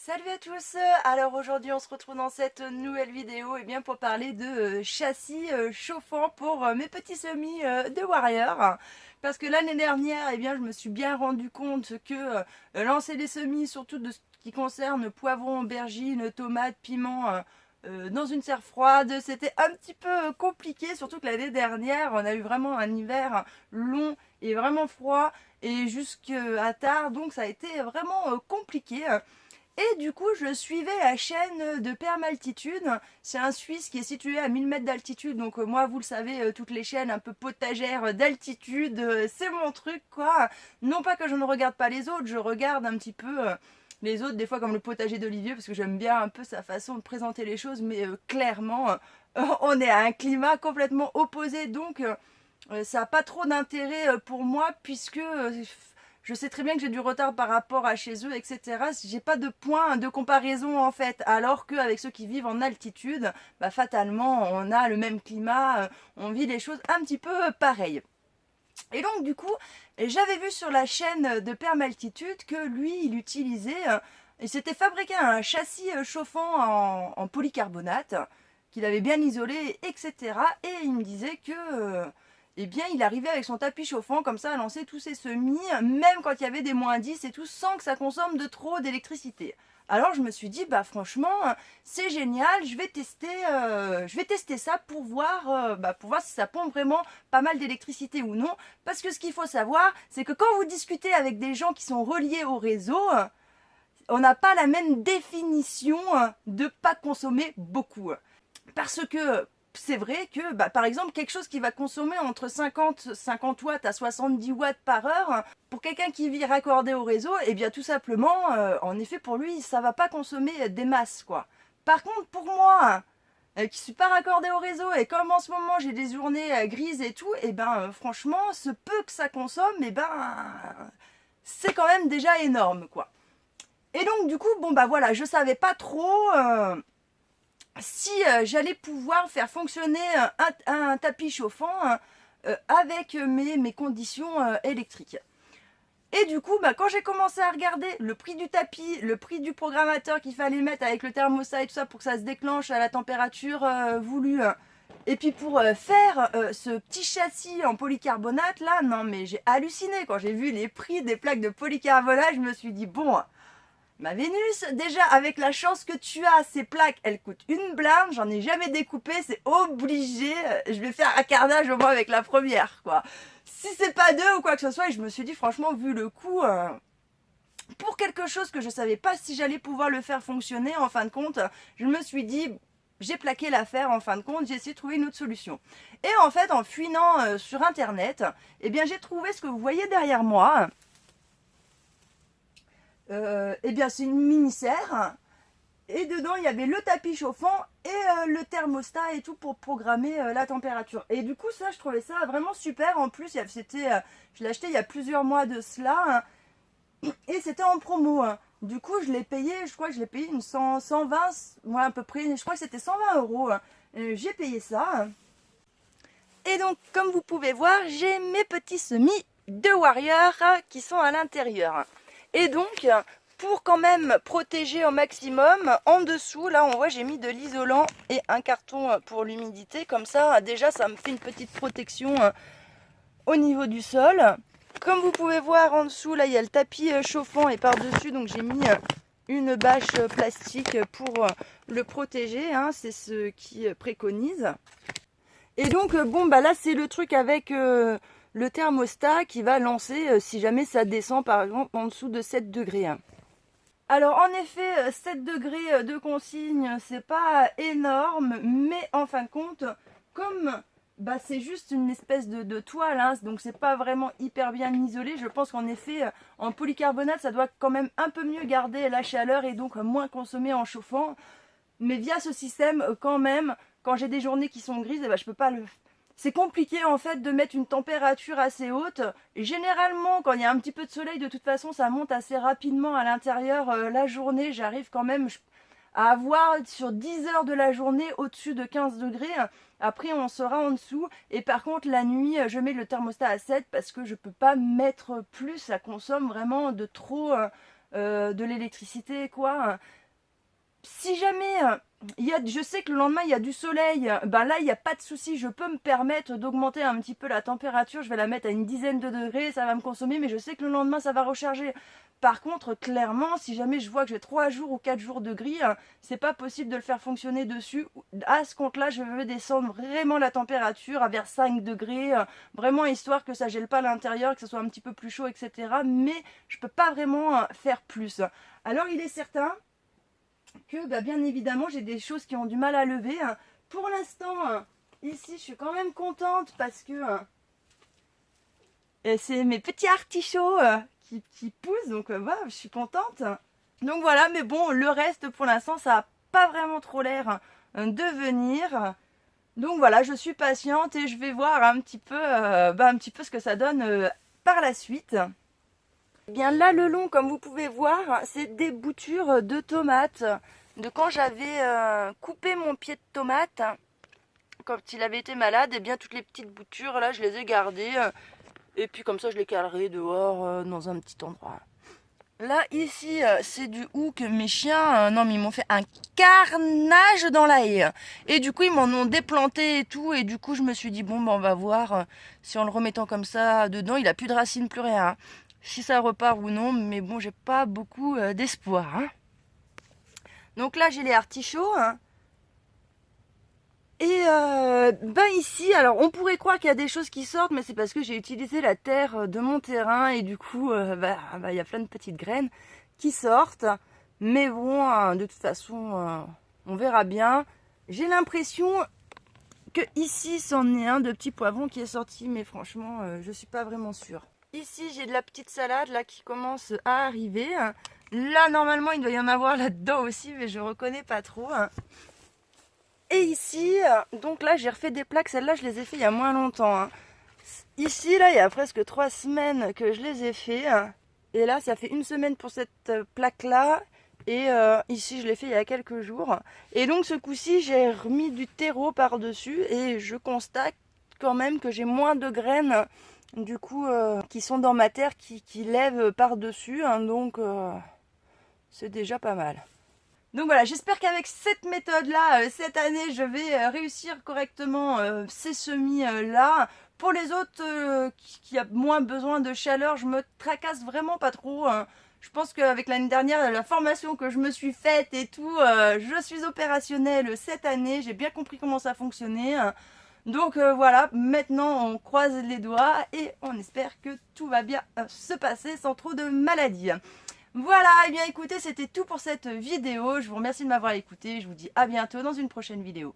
Salut à tous. Alors aujourd'hui on se retrouve dans cette nouvelle vidéo pour parler de châssis chauffant pour mes petits semis de Warrior. Parce que l'année dernière je me suis bien rendu compte que lancer les semis, surtout de ce qui concerne poivrons, aubergines, tomates, piments, dans une serre froide, c'était un petit peu compliqué, surtout que l'année dernière on a eu vraiment un hiver long et vraiment froid et jusqu'à tard, donc ça a été vraiment compliqué. Et du coup, je suivais la chaîne de Permaltitude. C'est un Suisse qui est situé à 1000 mètres d'altitude. Donc moi, vous le savez, toutes les chaînes un peu potagères d'altitude, c'est mon truc, quoi. Non pas que je ne regarde pas les autres, je regarde un petit peu les autres, des fois comme le potager d'Olivier, parce que j'aime bien un peu sa façon de présenter les choses. Mais clairement, on est à un climat complètement opposé. Donc ça n'a pas trop d'intérêt pour moi, puisque je sais très bien que j'ai du retard par rapport à chez eux, etc. J'ai pas de point de comparaison en fait. Alors qu'avec ceux qui vivent en altitude, fatalement, on a le même climat, on vit les choses un petit peu pareilles. Et donc du coup, j'avais vu sur la chaîne de Permaltitude que lui, il utilisait, il s'était fabriqué un châssis chauffant en polycarbonate, qu'il avait bien isolé, etc. Et il me disait que il arrivait avec son tapis chauffant comme ça à lancer tous ses semis, même quand il y avait des -10 et tout, sans que ça consomme de trop d'électricité. Alors je me suis dit, franchement, c'est génial, je vais tester ça pour voir si ça pompe vraiment pas mal d'électricité ou non. Parce que ce qu'il faut savoir, c'est que quand vous discutez avec des gens qui sont reliés au réseau, on n'a pas la même définition de pas consommer beaucoup. Parce que c'est vrai que, par exemple, quelque chose qui va consommer entre 50 watts à 70 watts par heure, pour quelqu'un qui vit raccordé au réseau, tout simplement, en effet, pour lui, ça va pas consommer des masses, quoi. Par contre, pour moi, qui suis pas raccordé au réseau, et comme en ce moment j'ai des journées grises et tout, franchement, ce peu que ça consomme, c'est quand même déjà énorme, quoi. Et donc, du coup, voilà, je savais pas trop si j'allais pouvoir faire fonctionner un tapis chauffant avec mes conditions électriques. Et du coup, quand j'ai commencé à regarder le prix du tapis, le prix du programmateur qu'il fallait mettre avec le thermostat et tout ça pour que ça se déclenche à la température voulue, et puis pour faire ce petit châssis en polycarbonate là, non mais j'ai halluciné quand j'ai vu les prix des plaques de polycarbonate. Je me suis dit bon, ma Vénus, déjà avec la chance que tu as, ces plaques, elles coûtent une blinde, j'en ai jamais découpé, c'est obligé, je vais faire un carnage au moins avec la première, quoi. Si c'est pas deux ou quoi que ce soit, et je me suis dit franchement, vu le coût, pour quelque chose que je savais pas si j'allais pouvoir le faire fonctionner, en fin de compte, je me suis dit, j'ai plaqué l'affaire, en fin de compte, j'ai essayé de trouver une autre solution. Et en fait, en fouinant sur internet, j'ai trouvé ce que vous voyez derrière moi. C'est une mini-serre, et dedans il y avait le tapis chauffant et le thermostat et tout pour programmer la température. Et du coup ça, je trouvais ça vraiment super. En plus je l'ai acheté il y a plusieurs mois de cela, et c'était en promo. Du coup je l'ai payé, je crois que je l'ai payé une 120, ouais, à peu près, je crois que c'était 120 euros. J'ai payé ça. Et donc comme vous pouvez voir, j'ai mes petits semis de Warrior qui sont à l'intérieur. Et donc, pour quand même protéger au maximum, en dessous, là on voit j'ai mis de l'isolant et un carton pour l'humidité. Comme ça, déjà ça me fait une petite protection au niveau du sol. Comme vous pouvez voir en dessous, là il y a le tapis chauffant, et par-dessus, donc j'ai mis une bâche plastique pour le protéger. C'est ce qui préconise. Et donc, là c'est le truc avec le thermostat qui va lancer si jamais ça descend par exemple en dessous de 7 degrés. Alors en effet, 7 degrés de consigne, c'est pas énorme, mais en fin de compte, comme c'est juste une espèce de toile, donc c'est pas vraiment hyper bien isolé, je pense qu'en effet, en polycarbonate, ça doit quand même un peu mieux garder la chaleur et donc moins consommer en chauffant. Mais via ce système, quand même, quand j'ai des journées qui sont grises, je peux pas le... C'est compliqué en fait de mettre une température assez haute. Et généralement, quand il y a un petit peu de soleil, de toute façon, ça monte assez rapidement à l'intérieur. La journée, j'arrive quand même à avoir sur 10 heures de la journée au-dessus de 15 degrés. Après, on sera en dessous. Et par contre, la nuit, je mets le thermostat à 7 parce que je peux pas mettre plus. Ça consomme vraiment de trop de l'électricité, quoi. Si jamais je sais que le lendemain il y a du soleil, ben là il n'y a pas de souci, je peux me permettre d'augmenter un petit peu la température, je vais la mettre à une dizaine de degrés, ça va me consommer, mais je sais que le lendemain ça va recharger. Par contre, clairement, si jamais je vois que j'ai 3 jours ou 4 jours de gris, c'est pas possible de le faire fonctionner dessus. À ce compte-là, je veux descendre vraiment la température à vers 5 degrés, vraiment histoire que ça gèle pas à l'intérieur, que ce soit un petit peu plus chaud, etc. Mais je peux pas vraiment faire plus. Alors il est certain que bien évidemment j'ai des choses qui ont du mal à lever. Pour l'instant, ici je suis quand même contente parce que c'est mes petits artichauts qui poussent, donc voilà, je suis contente. Donc voilà, mais bon, le reste pour l'instant ça n'a pas vraiment trop l'air de venir. Donc voilà, je suis patiente et je vais voir un petit peu ce que ça donne par la suite. Bien là, le long, comme vous pouvez voir, c'est des boutures de tomates. De quand j'avais coupé mon pied de tomate, quand il avait été malade, et bien toutes les petites boutures, là, je les ai gardées. Et puis comme ça, je les calerai dehors dans un petit endroit. Là, ici, c'est du hou que mes chiens, non mais ils m'ont fait un carnage dans la haie. Et du coup, ils m'en ont déplanté et tout. Et du coup, je me suis dit, bon, on va voir si en le remettant comme ça dedans, il a plus de racines, plus rien. Hein. Si ça repart ou non, mais bon, j'ai pas beaucoup d'espoir. Hein. Donc là, j'ai les artichauts. Hein. Et ici, alors on pourrait croire qu'il y a des choses qui sortent, mais c'est parce que j'ai utilisé la terre de mon terrain et du coup, il y a plein de petites graines qui sortent. Mais bon, de toute façon, on verra bien. J'ai l'impression que ici, c'en est un de petits poivrons qui est sorti, mais franchement, je suis pas vraiment sûre. Ici, j'ai de la petite salade là qui commence à arriver. Là, normalement, il doit y en avoir là-dedans aussi, mais je reconnais pas trop. Et ici, donc là, j'ai refait des plaques. Celles-là, je les ai fait il y a moins longtemps. Hein. Ici, là, il y a presque 3 semaines que je les ai fait. Et là, ça fait 1 semaine pour cette plaque-là. Et ici, je l'ai fait il y a quelques jours. Et donc, ce coup-ci, j'ai remis du terreau par-dessus. Et je constate quand même que j'ai moins de graines, du coup, qui sont dans ma terre, qui lèvent par-dessus. Hein, donc, c'est déjà pas mal. Donc voilà, j'espère qu'avec cette méthode-là, cette année, je vais réussir correctement ces semis-là. Pour les autres qui ont moins besoin de chaleur, je me tracasse vraiment pas trop. Hein. Je pense qu'avec l'année dernière, la formation que je me suis faite et tout, je suis opérationnelle cette année. J'ai bien compris comment ça fonctionnait. Hein. Donc voilà, maintenant on croise les doigts et on espère que tout va bien se passer sans trop de maladies. Voilà, et bien écoutez, c'était tout pour cette vidéo. Je vous remercie de m'avoir écouté. Je vous dis à bientôt dans une prochaine vidéo.